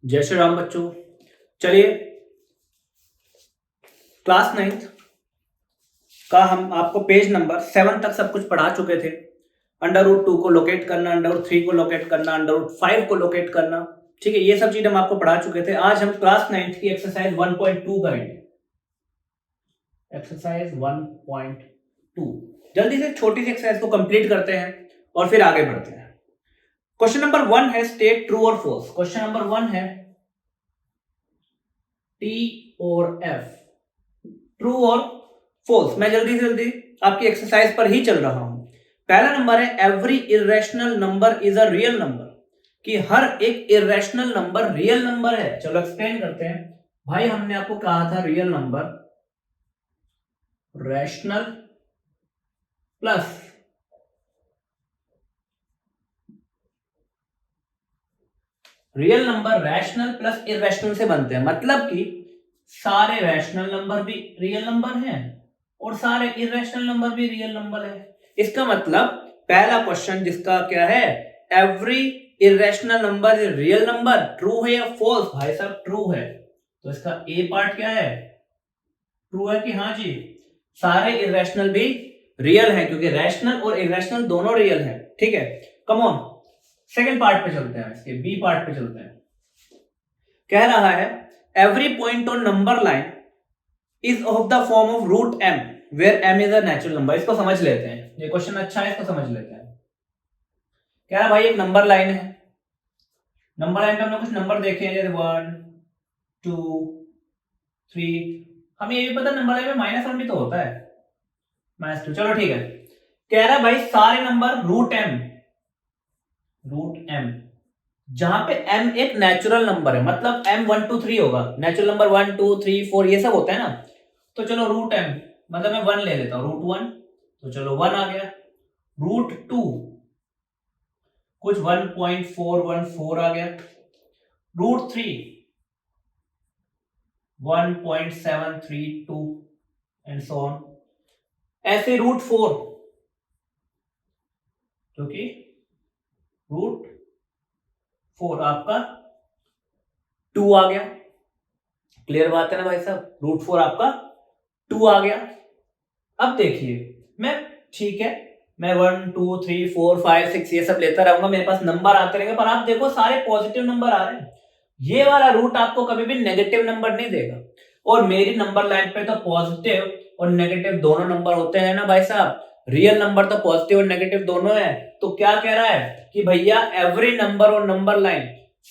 जय श्री राम बच्चों। चलिए क्लास 9th का हम आपको पेज नंबर 7 तक सब कुछ पढ़ा चुके थे। √2 को लोकेट करना, √3 को लोकेट करना, √5 को लोकेट करना, ठीक है, ये सब चीज हम आपको पढ़ा चुके थे। आज हम क्लास 9th की एक्सरसाइज 1.2 करेंगे। एक्सरसाइज 1.2 जल्दी से छोटी सी एक्सरसाइज को कंप्लीट करते हैं और फिर आगे बढ़ते हैं। क्वेश्चन नंबर 1 है स्टेट ट्रू और फॉल्स। क्वेश्चन नंबर 1 है T और F, ट्रू और फॉल्स। मैं जल्दी आपकी एक्सरसाइज पर ही चल रहा हूं। पहला नंबर है every irrational number is a real number, कि हर एक इरेशनल नंबर रियल नंबर है। चलो एक्सप्लेन करते हैं। भाई हमने आपको कहा था real number rational plus real number rational plus irrational से बनते हैं, मतलब कि सारे रैशनल नंबर भी रियल नंबर हैं और सारे इरेशनल नंबर भी रियल नंबर है। इसका मतलब पहला क्वेश्चन जिसका क्या है, every irrational number is real number, true है या फॉल्स? भाई साहब ट्रू है, तो इसका ए पार्ट क्या है, ट्रू है कि हाँ जी सारे इरेशनल भी रियल हैं, क्योंकि रैशनल और इरेशनल दोनों रियल हैं। ठीक है, कम ऑन सेकंड पार्ट पे चलते हैं, इसके बी पार्ट पे चलते हैं। कह रहा है every point on number line is of the form of root M where M is a natural number. इसको समझ लेते हैं, ये क्वेश्चन अच्छा है, इसको समझ लेते हैं। कह रहा भाई एक नंबर लाइन है, नंबर लाइन पे हमने कुछ नंबर देखे हैं, जैसे 1 2 3। हमें ये भी पता नंबर लाइन में -1 भी तो होता है, -2। चलो ठीक है, कह रहा भाई सारे नंबर रूट एम जहां पे m एक नेचुरल नंबर है, मतलब m 1 2 3 होगा, नेचुरल नंबर 1 2 3 4 ये सब होता है ना। तो चलो रूट m मतलब मैं 1 ले लेता हूं, √1, तो चलो 1 आ गया। √2 कुछ 1.414 आ गया। √3 1.732 एंड सो ऑन। ऐसे √4 क्योंकि √4 आपका 2 आ गया। क्लियर बात है ना भाई साहब, √4 आपका 2 आ गया। अब देखिए मैं, ठीक है, मैं 1 2 3 4 5 6 ये सब लेता रहूंगा, मेरे पास नंबर आते रहेंगे, पर आप देखो सारे पॉजिटिव नंबर आ रहे हैं। ये वाला रूट आपको कभी भी नेगेटिव नंबर नहीं देगा, और मेरी नंबर लाइन पे तो पॉजिटिव और नेगेटिव दोनों नंबर होते हैं ना भाई साहब। रियल नंबर तो पॉजिटिव और नेगेटिव दोनों है। तो क्या कह रहा है कि भैया एवरी नंबर और नंबर लाइन,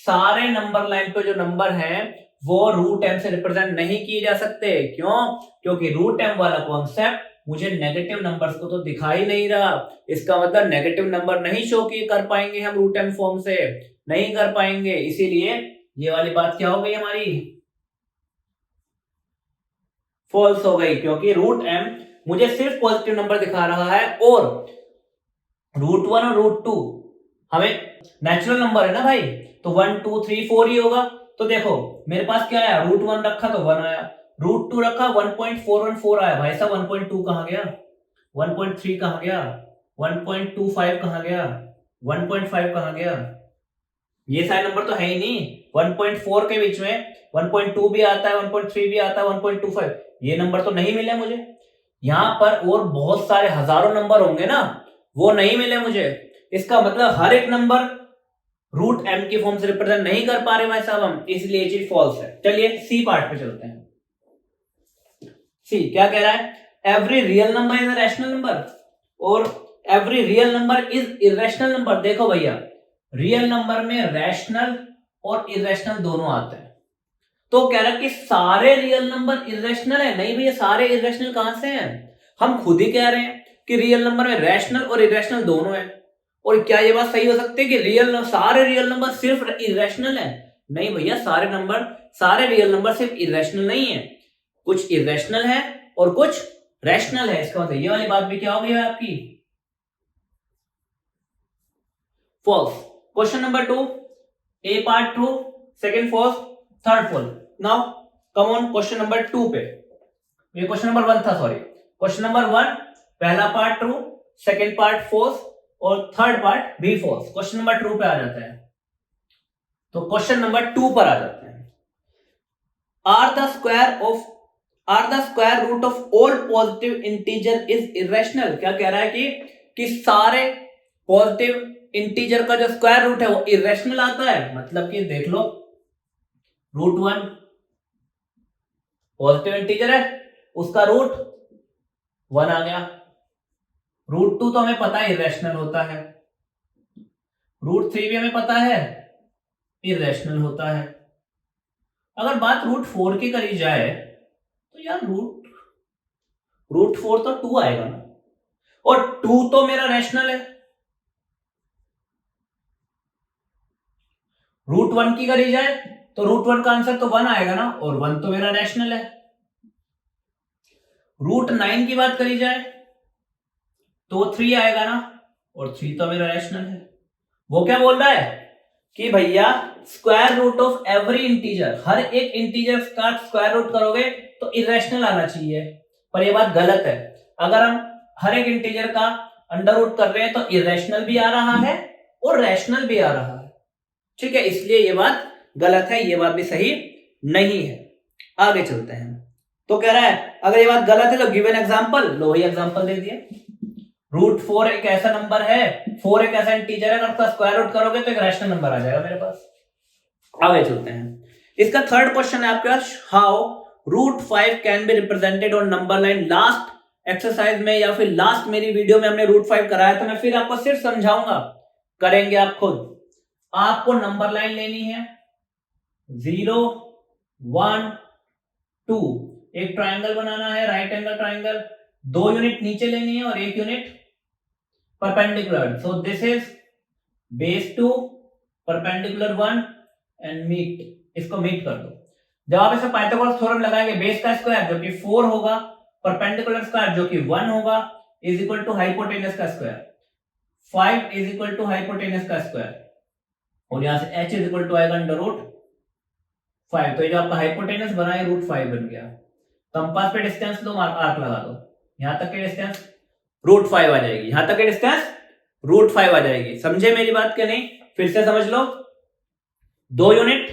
सारे नंबर लाइन पे जो नंबर हैं वो √m से रिप्रेजेंट नहीं किए जा सकते। क्यों? क्योंकि √m वाला कॉन्सेप्ट मुझे नेगेटिव नंबर्स को तो दिखाई नहीं रहा। इसका मतलब नेगेटिव नंबर नहीं शो की कर पाएंगे हम √m फॉर्म से, नहीं कर पाएंगे। इसीलिए ये वाली बात क्या हो गई हमारी, फॉल्स हो गई, क्योंकि √m मुझे सिर्फ पॉजिटिव नंबर दिखा रहा है और √1 और √2 हमें नेचुरल नंबर है ना भाई, तो 1 2 3 4 ही होगा। तो देखो मेरे पास क्या आया, √1 रखा तो 1 आया, √2 रखा 1.414 आया। भाई साहब 1.2 कहां गया, 1.3 कहां गया, 1.25 कहां गया, 1.5 कहां गया? ये सारे नंबर तो है ही नहीं। 1.4 के बीच में 1.2 भी आता है, 1.3 भी आता है, 1.25 ये नंबर तो नहीं मिले मुझे। यहां पर और बहुत सारे हजारों नंबर होंगे ना, वो नहीं मिले मुझे। इसका मतलब हर एक नंबर √m की फॉर्म से रिप्रेजेंट नहीं कर पा रहे भाई साहब हम, इसलिए ये चीज फॉल्स है। चलिए सी पार्ट पे चलते हैं। सी क्या कह रहा है, every real number is a rational number और every real number is irrational number. देखो भैया रियल नंबर में रैशनल और इरेशनल दोनों आते हैं। तो कह रहा है कि सारे रियल नंबर इरेशनल है। नहीं भैया, सारे इरेशनल कहां से हैं? हम खुद ही कह रहे हैं कि रियल नंबर में रैशनल और इरेशनल दोनों है। और क्या ये बात सही हो सकती है कि सारे रियल नंबर सिर्फ इरेशनल है? नहीं भैया, सारे रियल नंबर सिर्फ इरेशनल नहीं है, कुछ इरेशनल है और कुछ रैशनल है। इसका मतलब ये वाली बात भी क्या हो गई है आपकी, false. Question number 2, A part true, second false, third false. Now come on question number 2 पे। ये क्वेश्चन नंबर 1 था, सॉरी। क्वेश्चन नंबर 1 पहला part true, second part false और थर्ड पार्ट भी फॉल्स। क्वेश्चन नंबर 2 पे आ जाता है। तो क्वेश्चन नंबर 2 पर आ जाते हैं। Are the square root of all positive integer is irrational. क्या कह रहा है कि सारे पॉजिटिव इंटीजर का जो स्क्वायर रूट है वो इरेशनल आता है। मतलब कि देख लो, रूट 1 पॉजिटिव इंटीजर है, उसका रूट 1 आ गया। रूट 2 तो हमें पता है इरेशनल होता है, रूट 3 भी हमें पता है इरेशनल होता है। अगर बात रूट 4 की करी जाए तो यार रूट 4 तो 2 आएगा ना, और 2 तो मेरा रैशनल है। रूट 1 की करी जाए तो रूट 1 का आंसर तो 1 आएगा ना, और 1 तो मेरा रैशनल है। रूट 9 की बात करी जाए तो 3 आएगा ना, और 3 तो मेरा रैशनल है। वो क्या बोल रहा है कि भैया square root of every integer, हर एक इंटीजर का स्क्वायर रूट करोगे तो इरेशनल आना चाहिए। पर ये बात गलत है। अगर हम हर एक इंटीजर का अंडर रूट कर रहे हैं तो इरेशनल भी आ रहा है और रैशनल भी आ रहा है। ठीक है, इसलिए ये बात गलत है, ये बात भी सही नहीं है। आगे चलते हैं। तो कह रहा है अगर ये बात गलत है तो गिवन एग्जांपल, लो ही एग्जांपल दे दिए। रूट 4 एक ऐसा नंबर है, 4 एक ऐसा इंटीजर है, अगर उसका स्क्वायर रूट करोगे तो एक रैशनल नंबर आ जाएगा मेरे पास। आगे चलते हैं। इसका थर्ड क्वेश्चन है आपके पास, how root 5 can be represented on number line. Last exercise में या फिर लास्ट मेरी वीडियो में हमने रूट 5 कराया, तो मैं फिर आपको सिर्फ समझाऊंगा, करेंगे आप खुद। आपको नंबर लाइन लेनी है 0 1 2, एक ट्राइंगल बनाना है, राइट एंगल ट्राइंगल, 2 यूनिट नीचे लेनी है और 1 unit perpendicular. So this is base 2 perpendicular 1 and meet, इसको मीट कर दो। जब आप इसे पाइथागोरस थ्योरम लगाएंगे, बेस का स्क्वायर जो कि 4 होगा, परपेंडिकुलर स्क्वायर जो कि 1 होगा, इज इक्वल टू हाइपोटेनस का square, 5 is equal to hypotenuse का स्क्वायर, और यहां से h इज इक्वल टू आएगा अंडर रूट 5। तो ये जो आपका हाइपोटेनस बना है रूट 5 बन गया। कंपास पे डिस्टेंस लो, आर्क लगा दो, यहां तक की डिस्टेंस रूट 5 आ जाएगी, यहां तक की डिस्टेंस रूट 5 आ जाएगी। समझे मेरी बात क्या नहीं? फिर से समझ लो, 2 unit,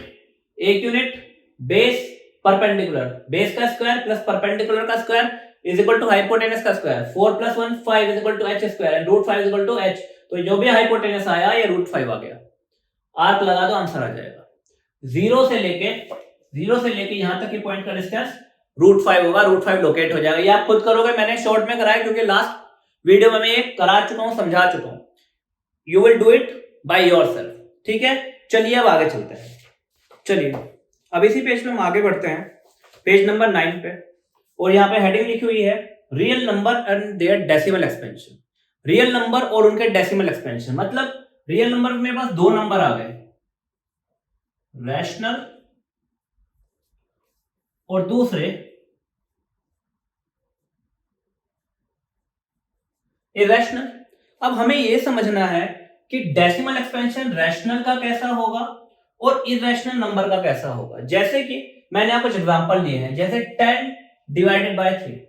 1 unit, base perpendicular, base का स्क्वायर प्लस परपेंडिकुलर का square is equal to hypotenuse का square, 4 + 1 5 is equal to h square and root 5 is equal to h। तो जो भी हाइपोटेनस आया ये रूट 5 आ गया। आर्क लगा दो, आंसर आ जाएगा। जीरो से लेके यहां तक की पॉइंट का डिस्टेंस रूट 5 होगा, रूट 5 लोकेट हो जाएगा। ये आप खुद करोगे, मैंने शॉर्ट में कराया क्योंकि लास्ट वीडियो में मैं ये करा चुका हूं, समझा चुका हूं। You will do it by yourself. ठीक है, चलिए अब आगे चलते हैं। चलिए अब इसी पेज पे हम आगे बढ़ते हैं, पेज नंबर 9 पे, और यहां पे हेडिंग लिखी हुई है real number and their decimal expansion. Real number और उनके डेसिमल एक्सपेंशन, मतलब रियल नंबर में मेरे पास 2 नंबर आ गए, रैशनल और दूसरे इरेशनल। अब हमें यह समझना है कि डेसिमल एक्सपेंशन रैशनल का कैसा होगा और इरेशनल नंबर का कैसा होगा। जैसे कि मैंने यहाँ कुछ एग्जांपल लिए हैं, जैसे 10 डिवाइडेड बाय 3।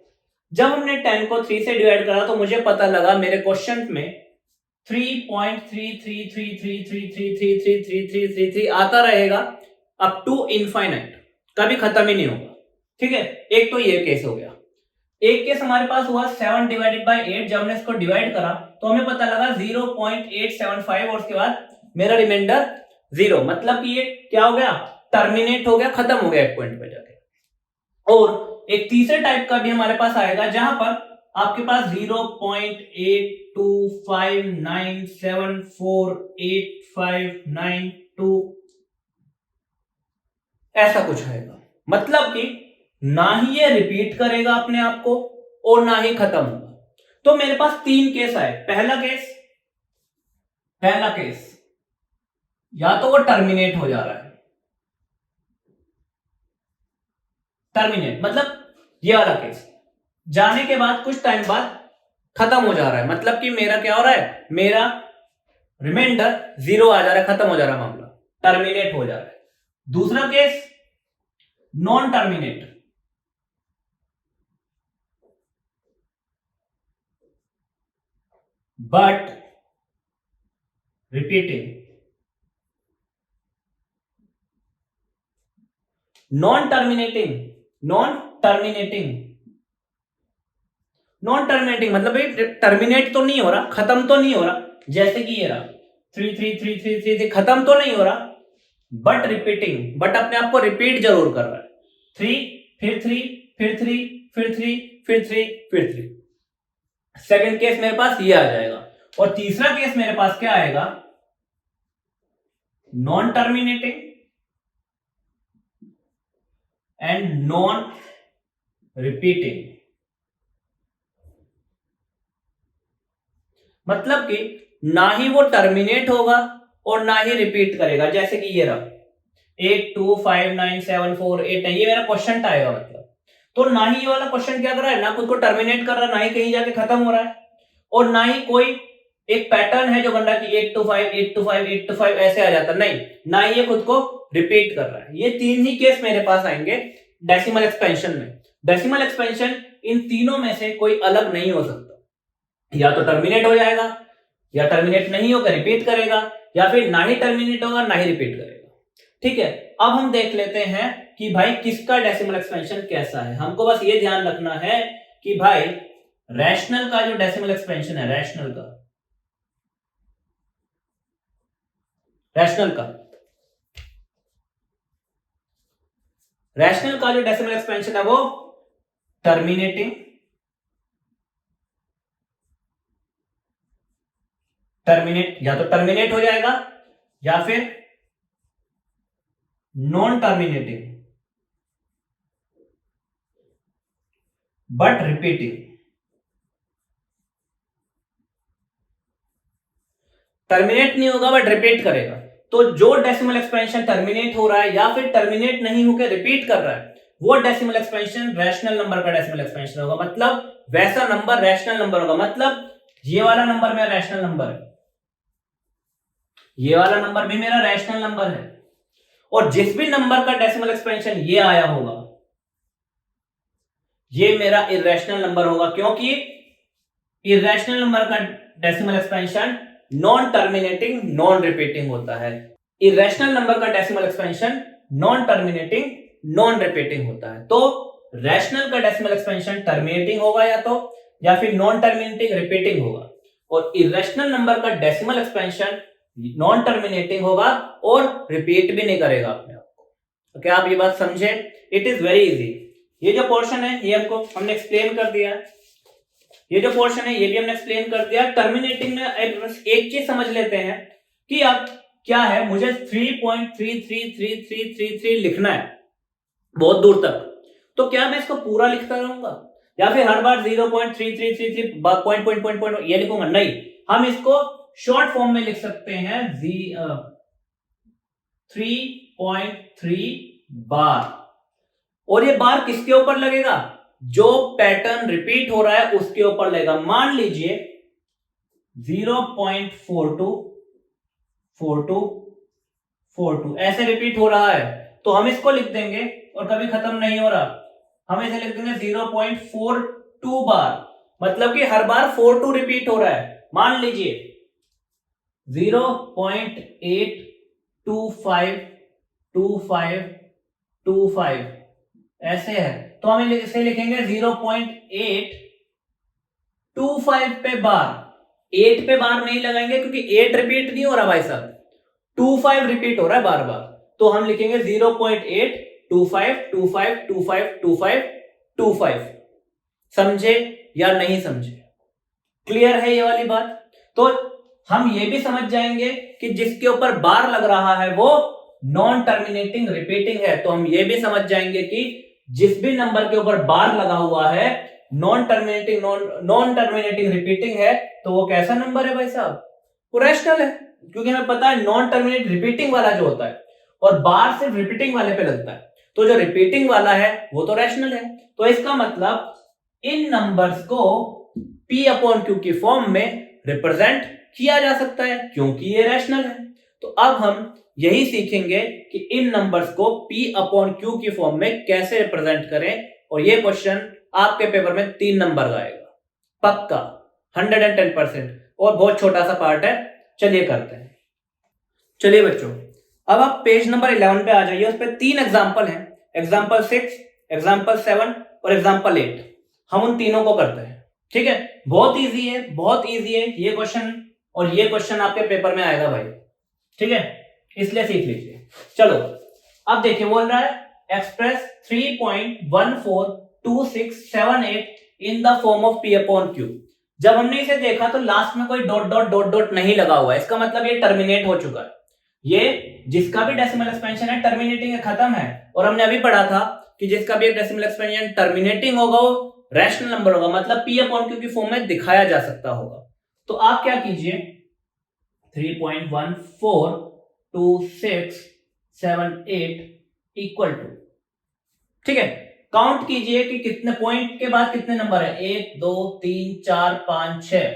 जब हमने 10 को 3 से डिवाइड करा तो मुझे पता लगा मेरे क्वेश्चन में 3.3333333333 आता रहेगा अप टू इनफाइनाइट, कभी खत्म ही नहीं होगा। ठीक है, एक तो ये केस हो गया। एक केस हमारे पास हुआ 7 डिवाइडेड बाय 8। जब हमने इसको डिवाइड करा तो हमें पता लगा 0.875 और उसके बाद मेरा रिमाइंडर 0, मतलब कि ये क्या हो गया, टर्मिनेट हो गया, खत्म हो गया एक पॉइंट पे जाके। और एक तीसरे टाइप का भी हमारे पास आएगा जहां पर आपके पास 0.8259748592 ऐसा कुछ आएगा। मतलब कि ना ही ये रिपीट करेगा अपने आप को और ना ही खत्म होगा। तो मेरे पास 3 केस आए। पहला केस या तो वो टर्मिनेट हो जा रहा है, टर्मिनेट मतलब ये वाला केस, जाने के बाद कुछ टाइम बाद खत्म हो जा रहा है, मतलब कि मेरा क्या हो रहा है, मेरा रिमाइंडर 0 आ जा रहा है, खत्म हो जा रहा है मामला, टर्मिनेट हो जा रहा है। दूसरा case non terminate, but repeating. Non terminating, non terminating, non terminating मतलब भाई टर्मिनेट तो नहीं हो रहा, खत्म तो नहीं हो रहा, जैसे कि ये रहा 3 खत्म तो नहीं हो रहा, बट रिपीटिंग, बट अपने आप को रिपीट जरूर कर रहा है। 3 फिर 3 फिर 3 फिर 3 फिर 3 फिर 3। सेकंड केस मेरे पास ये आ जाएगा। और तीसरा केस मेरे पास क्या आएगा, non terminating and non repeating. मतलब कि ना ही वो टर्मिनेट होगा और ना ही रिपीट करेगा, जैसे कि ये रहा 8 2 5 9 7 4 8 9, ये मेरा क्वेश्चन आएगा। मतलब तो ना ही ये वाला क्वेश्चन क्या कर रहा है, ना खुद को टर्मिनेट कर रहा है, ना ही कहीं जाके खत्म हो रहा है, और ना ही कोई एक पैटर्न है जो बन रहा है कि 8 to 5 8 to 5 8 to 5 ऐसे आ जाता, नहीं, ना ही ये खुद को रिपीट कर रहा है। ये तीन ही केस मेरे पास आएंगे डेसिमल एक्सपेंशन में। डेसिमल एक्सपेंशन इन तीनों में से कोई अलग नहीं हो सकता, या तो टर्मिनेट हो जाएगा, या टर्मिनेट नहीं होकर रिपीट करेगा, या फिर ना ही टर्मिनेट होगा ना ही रिपीट करेगा। ठीक है, अब हम देख लेते हैं कि भाई किसका डेसिमल एक्सपेंशन कैसा है। हमको बस ये ध्यान रखना है कि भाई रैशनल का जो डेसिमल एक्सपेंशन है, रैशनल का जो डेसिमल एक्सपेंशन है वो टर्मिनेटिंग, या तो टर्मिनेट हो जाएगा या फिर non terminating but repeating. Terminate नहीं होगा बट रिपीट करेगा। तो जो डेसिमल एक्सपेंशन टर्मिनेट हो रहा है या फिर टर्मिनेट नहीं होकर रिपीट कर रहा है, वो डेसिमल एक्सपेंशन रैशनल नंबर का डेसिमल एक्सपेंशन होगा। मतलब वैसा नंबर रैशनल नंबर होगा। मतलब ये वाला नंबर मेरा रैशनल नंबर है, ये वाला नंबर भी मेरा रैशनल नंबर है, और जिस भी नंबर का डेसिमल एक्सपेंशन ये आया होगा ये मेरा इरेशनल नंबर होगा, क्योंकि इरेशनल नंबर का decimal expansion non terminating non repeating होता है। इरेशनल नंबर का decimal expansion non terminating non repeating होता है। तो रैशनल का डेसिमल एक्सपेंशन टर्मिनेटिंग होगा या फिर नॉन टर्मिनेटिंग रिपीटिंग होगा, और इरेशनल नंबर का डेसिमल एक्सपेंशन नॉन टर्मिनेटिंग होगा और रिपीट भी नहीं करेगा अपने आप को। तो क्या आप ये बात समझे? It is very easy. ये जो पोर्शन है ये हमने एक्सप्लेन कर दिया, ये जो पोर्शन है ये भी हमने एक्सप्लेन कर दिया। टर्मिनेटिंग में एक चीज समझ लेते हैं कि अब क्या है, मुझे 3.33333 लिखना है बहुत दूर तक, तो क्या मैं इसको पूरा लिखता रहूंगा या फिर हर बार 0.3333 पॉइंट ये लिखूंगा? नहीं, हम इसको शॉर्ट फॉर्म में लिख सकते हैं 3.3 बार। और ये बार किसके ऊपर लगेगा? जो पैटर्न रिपीट हो रहा है उसके ऊपर लगेगा। मान लीजिए 0.424242 ऐसे रिपीट हो रहा है, तो हम इसको लिख देंगे, और कभी खत्म नहीं हो रहा, हम इसे लिख देंगे 0.42 बार। मतलब कि हर बार 42 रिपीट हो रहा है। मान लीजिए 0.8252525 ऐसे है, तो हम इसे लिखेंगे 0.825 पे बार। 8 पे बार नहीं लगाएंगे क्योंकि 8 रिपीट नहीं हो रहा भाई साहब, 25 रिपीट हो रहा है बार बार, तो हम लिखेंगे 0.825252525। समझे या नहीं समझे? क्लियर है ये वाली बात? तो हम ये भी समझ जाएंगे कि जिसके ऊपर बार लग रहा है वो नॉन टर्मिनेटिंग रिपीटिंग है। तो हम ये भी समझ जाएंगे कि जिस भी नंबर के ऊपर बार लगा हुआ है नॉन टर्मिनेटिंग रिपीटिंग है, तो वो कैसा नंबर है भाई साहब? वो रैशनल है, क्योंकि हमें पता है नॉन टर्मिनेट रिपीटिंग वाला जो होता है और बार सिर्फ रिपीटिंग वाले पे लगता है, तो जो रिपीटिंग वाला है वो तो रैशनल है। तो इसका मतलब इन नंबर्स को P अपॉन Q की फॉर्म में रिप्रेजेंट किया जा सकता है क्योंकि ये रैशनल है। तो अब हम यही सीखेंगे कि इन नंबर्स को P अपॉन Q की फॉर्म में कैसे रिप्रेजेंट करें, और ये क्वेश्चन आपके पेपर में 3 नंबर का आएगा पक्का, 110%, और बहुत छोटा सा पार्ट है। चलिए करते हैं। चलिए बच्चों, अब आप पेज नंबर 11 पे आ जाइए। उस पर 3 एग्जाम्पल हैं। एग्जाम्पल 6, एग्जाम्पल 7 और एग्जाम्पल 8, हम उन तीनों को करते हैं। ठीक है, बहुत इजी है, बहुत इजी है ये क्वेश्चन, और ये क्वेश्चन आपके पेपर में आएगा भाई। ठीक है, इसलिए सीख लीजिए। चलो अब देखिए, बोल रहा है express 3.142678 in the form of P upon Q। जब हमने इसे देखा तो लास्ट में कोई डॉट डॉट डॉट डॉट नहीं लगा हुआ है, इसका मतलब ये टर्मिनेट हो चुका है। ये जिसका भी डेसिमल एक्सपेंशन है टर्मिनेटिंग है, खत्म है। और हमने अभी पढ़ा था कि जिसका भी एक डेसिमल एक्सपेंशन टर्मिनेटिंग होगा वो रैशनल नंबर होगा, मतलब P अपॉन Q की फॉर्म में दिखाया जा सकता होगा। तो आप क्या कीजिए, 3.142678 इक्वल टू, ठीक है, काउंट कीजिए कि कितने पॉइंट के बाद कितने नंबर है, 1 2 3 4 5 6।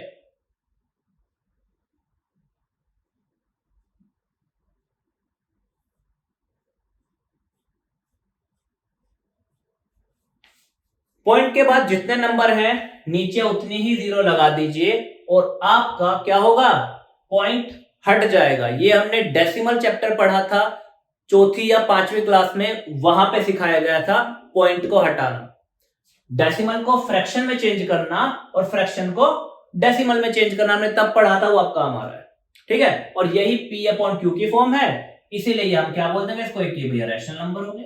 पॉइंट के बाद जितने नंबर हैं नीचे उतनी ही जीरो लगा दीजिए और आपका क्या होगा, पॉइंट हट जाएगा। ये हमने डेसिमल चैप्टर पढ़ा था चौथी या पांचवी क्लास में, वहां पे सिखाया गया था पॉइंट को हटाना, डेसिमल को फ्रैक्शन में चेंज करना और फ्रैक्शन को डेसिमल में चेंज करना, हमने तब पढ़ा था, वो अब काम आ रहा है। ठीक है, और यही P अपॉन Q की फॉर्म है, इसीलिए हम क्या बोल देंगे इसको, एक भैया रैशनल नंबर हो गया।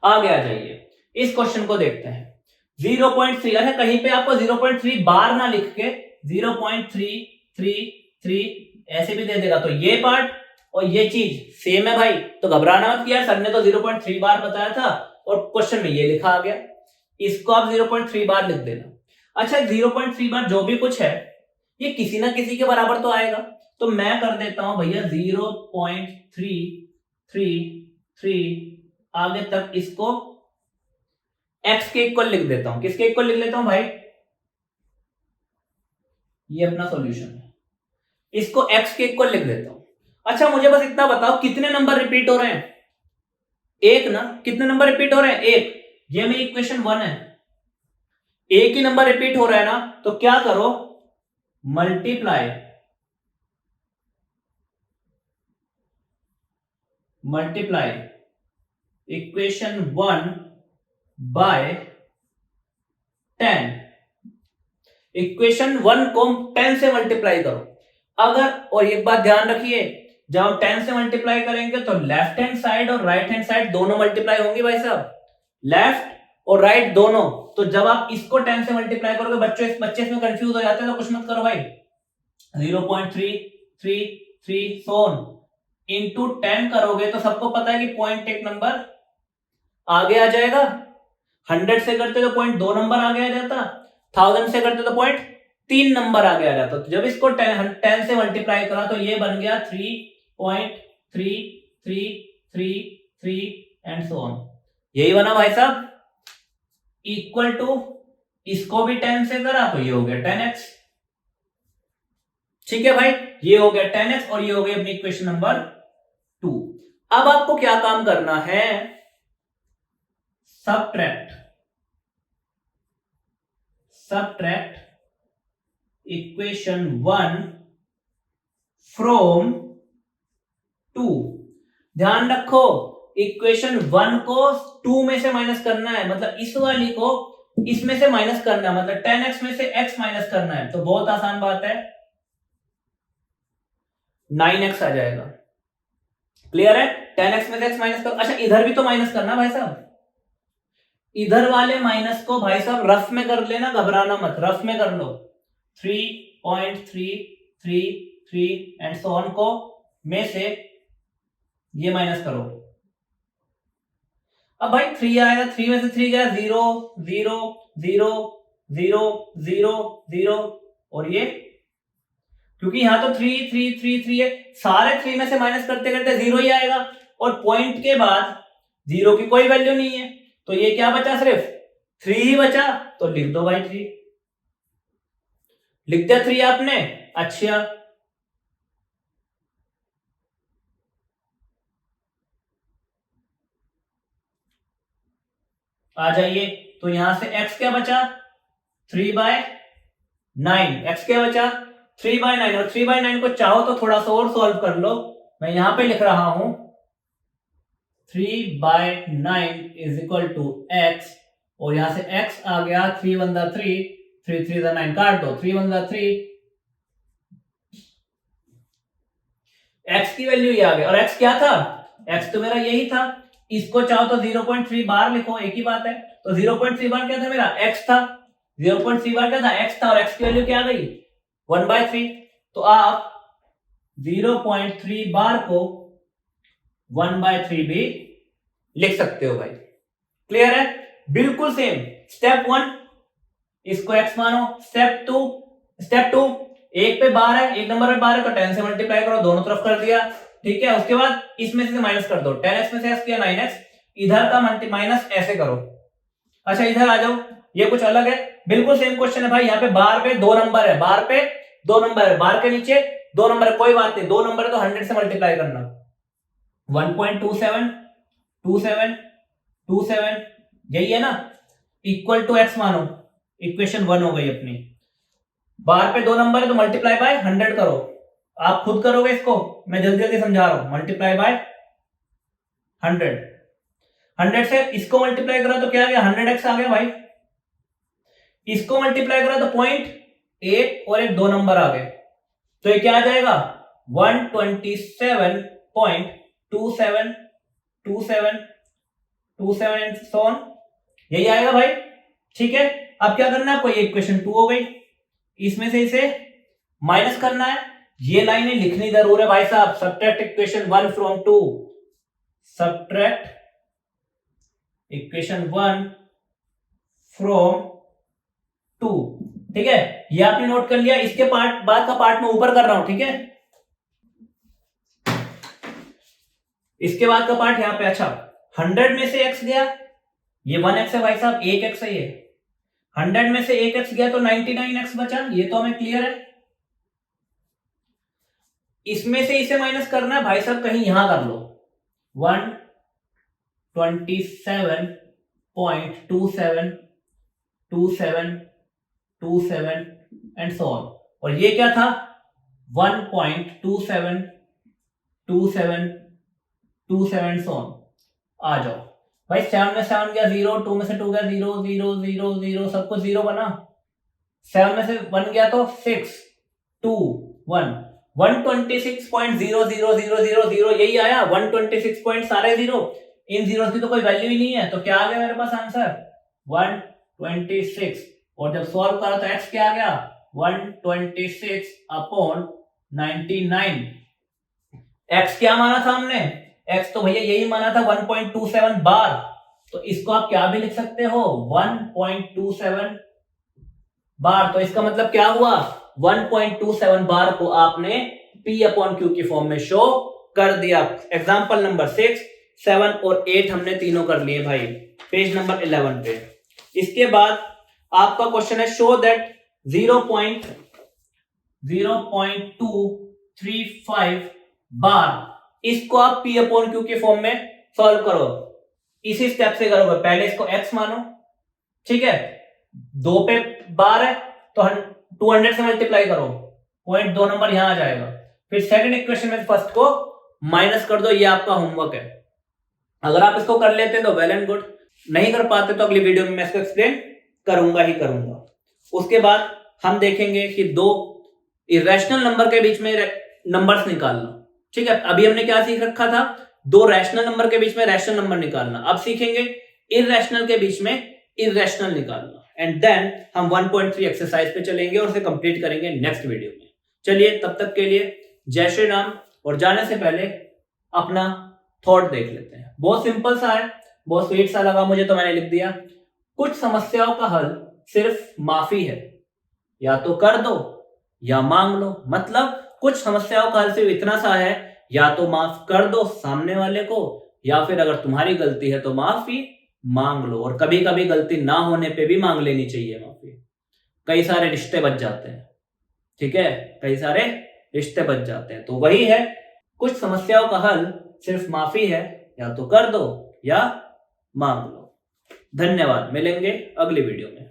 आगे आ जाइए, इस क्वेश्चन को देखते हैं। 0.3, अरे कहीं पे आपको 0.3 बार ना लिख के 0.333 ऐसे भी दे देगा, तो ये पार्ट और ये चीज सेम है भाई, तो घबराना मत किया, सर ने तो 0.3 बार बताया था और क्वेश्चन में ये लिखा आ गया, इसको आप 0.3 बार लिख देना। अच्छा, 0.3 बार जो भी कुछ है ये किसी ना किसी के बराबर तो आएगा, तो मैं कर देता हूं भैया 0.333 आगे तक इसको x के इक्वल लिख देता हूं। किसके इक्वल लिख लेता हूं भाई, ये अपना सॉल्यूशन है, इसको x के इक्वल लिख देता हूं। अच्छा, मुझे बस इतना बताओ कितने नंबर रिपीट हो रहे हैं, एक ना, कितने नंबर रिपीट हो रहे हैं, एक। ये मेरी इक्वेशन 1 है, एक ही नंबर रिपीट हो रहा है ना, तो क्या करो, मल्टीप्लाई इक्वेशन 1 बाय 10। इक्वेशन 1 को 10 से मल्टीप्लाई करो अगर, और एक बात ध्यान रखिए, जब हम 10 से मल्टीप्लाई करेंगे तो लेफ्ट हैंड साइड और राइट हैंड साइड दोनों मल्टीप्लाई होंगी भाई साहब, लेफ्ट और राइट दोनों। तो जब आप इसको 10 से मल्टीप्लाई करोगे, बच्चे इसमें कंफ्यूज हो जाते हैं, तो कुछ मत करो भाई, 0.333 सोन इंटू 10 करोगे तो सबको पता है कि पॉइंट एक नंबर आगे आ जाएगा, 100 से करते तो पॉइंट 2 नंबर आगे आ जाता, 1000 से करते तो पॉइंट 3 नंबर आगे आ जाता। तो जब इसको 10 से मल्टीप्लाई करा तो ये बन गया 3.3333 एंड सो ऑन, यही बना भाई साहब, इक्वल टू, इसको भी 10 से करा तो ये हो गया 10x। ठीक है भाई, ये हो गया 10x और ये हो गई अपनी इक्वेशन नंबर 2। अब आपको क्या काम करना है, subtract इक्वेशन 1 फ्रॉम 2। ध्यान रखो, इक्वेशन 1 को 2 में से माइनस करना है, मतलब इस वाली को इसमें से माइनस करना है, मतलब 10x में से x माइनस करना है। तो बहुत आसान बात है, 9x आ जाएगा। क्लियर है, 10x में से x माइनस करो। अच्छा, इधर भी तो माइनस करना भाई साहब, इधर वाले माइनस को भाई साहब रफ में कर लेना, घबराना मत, रफ में कर लो। 3.333 एंड सो ऑन को में से ये माइनस करो। अब भाई 3 आएगा, 3 में से 3 गया 0 0 0 0 0 0 और ये, क्योंकि यहां तो 3 3 3 3 है, सारे 3 में से माइनस करते करते 0 ही आएगा, और पॉइंट के बाद 0 की कोई वैल्यू नहीं है, तो ये क्या बचा, सिर्फ 3 ही बचा। तो लिख दो भाई 3, लिख दिया 3 आपने। अच्छा, आ जाइए, तो यहां से x क्या बचा, 3/9। x क्या बचा, 3/9, और 3/9 को चाहो तो थोड़ा सा और सॉल्व कर लो, मैं यहां पे लिख रहा हूं 3/9 इज इक्वल टू x, और यहां से x आ गया 3 1 3, 3 3 9, काट दो, 3 1 3, x की वैल्यू ये आ गया, और x क्या था, x तो मेरा यही था, इसको चाहो तो 0.3 बार लिखो, एक ही बात है। तो 0.3 बार क्या था मेरा, x था, 0.3 बार क्या था, x था, और x की वैल्यू क्या आ गई 1/3। तो आप 0.3 बार को 1/3 भी लिख सकते हो भाई। क्लियर है, बिल्कुल सेम। स्टेप 1 इसको x मानो, स्टेप 2 एक पे बार है, एक नंबर पे बार है, तो 10 से मल्टीप्लाई करो, दोनों तरफ कर दिया, ठीक है। उसके बाद इसमें से माइनस कर दो, 10x में से x किया 9x, इधर का माइनस ऐसे करो। अच्छा इधर आ जाओ, ये कुछ अलग है, बिल्कुल सेम क्वेश्चन है भाई। यहाँ पे बार पे 2 नंबर है, बार पे 2 नंबर है, बार के नीचे 2 नंबर है, कोई बात नहीं, 2 नंबर है तो 100 से मल्टीप्लाई करना, 1.27 27 27, यही है ना, इक्वल टू x मानो, इक्वेशन 1 हो गई अपनी। बार पे 2 नंबर है तो मल्टीप्लाई बाय 100 करो, आप खुद करोगे इसको, मैं जल्दी जल्दी समझा रहा हूं। मल्टीप्लाई बाय 100 से इसको मल्टीप्लाई करा तो क्या आ गया, 100x आ गया भाई। इसको मल्टीप्लाई करा तो 0.8 और एक 2 नंबर आ गए, तो ये क्या आ जाएगा 127.2727 एंड सो ऑन, यही आएगा भाई। ठीक है, अब क्या करना है आपको, ये इक्वेशन 2 हो गई, इसमें से इसे माइनस करना है, ये लाइनें लिखनी जरूर है भाई साहब। Subtract equation 1 from 2, subtract equation 1 from 2, ठीक है, ये आपने नोट कर लिया। इसके बाद का पार्ट मैं ऊपर कर रहा हूं, ठीक है, इसके बाद का पार्ट यहां पे। अच्छा 100 में से x गया, ये 1x है भाई साहब, 1x है ये, 100 में से 1x गया तो 99x बचा, ये तो हमें क्लियर है। इसमें से इसे माइनस करना है भाई साहब, कहीं यहां कर लो, 127.2727 एंड सो ऑन, और ये क्या था 1.2727 सो ऑन। आ जाओ भाई, 7 में 7 गया 0, 2 में से 2 गया 0 0 0 0, सब कुछ 0 बना, 7 में से 1 गया तो 6 2 1, 126.00000, यही आया 126 पॉइंट सारे 0, इन जीरो की तो कोई वैल्यू ही नहीं है, तो क्या आ गया मेरे पास आंसर 126। और जब सॉल्व करा तो x क्या आ गया 126/99। x क्या माना था हमने, x तो भैया यही माना था 1.27 बार, तो इसको आप क्या भी लिख सकते हो 1.27 बार। तो इसका मतलब क्या हुआ 1.27 बार को आपने P/Q की फॉर्म में शो कर दिया। एग्जांपल नंबर 6, 7 और 8 हमने तीनों कर लिए भाई, पेज नंबर 11 पे। इसके बाद आपका क्वेश्चन है शो दैट 0.235 बार, इसको आप P/Q के फॉर्म में सॉल्व करो। इसी स्टेप से करोगे, पहले इसको x मानो, ठीक है, 2 पे बार है तो 200 से मल्टीप्लाई करो, 0.2 नंबर यहां आ जाएगा। फिर सेकंड इक्वेशन में फर्स्ट को माइनस कर दो, ये आपका होमवर्क है। अगर आप इसको कर लेते हैं तो वेल एंड गुड, नहीं कर पाते तो अगली वीडियो में मैं इसको एक्सप्लेन करूंगा ही करूंगा। उसके बाद हम देखेंगे कि 2 इरेशनल नंबर के बीच में नंबर्स निकालना, ठीक है। अभी हमने क्या सीख रखा था, 2 रैशनल नंबर के बीच में रैशनल नंबर निकालना। अब सीखेंगे इररेशनल के बीच में इररेशनल निकालना, एंड देन हम 1.3 एक्सरसाइज पे चलेंगे और उसे कंप्लीट करेंगे नेक्स्ट वीडियो में। चलिए तब तक के लिए जय श्री राम, और जाने से पहले अपना थॉट देख लेते हैं। बहुत सिंपल सा है, बहुत स्वीट सा लगा मुझे तो मैंने लिख दिया। कुछ समस्याओं का हल सिर्फ माफी है, या तो कर दो या मांग लो। मतलब कुछ समस्याओं का हल सिर्फ इतना सा है, या तो माफ कर दो सामने वाले को, या फिर अगर तुम्हारी गलती है तो माफी मांग लो। और कभी कभी गलती ना होने पे भी मांग लेनी चाहिए माफी, कई सारे रिश्ते बच जाते हैं, ठीक है, कई सारे रिश्ते बच जाते हैं। तो वही है, कुछ समस्याओं का हल सिर्फ माफी है, या तो कर दो या मांग लो। धन्यवाद, मिलेंगे अगली वीडियो में।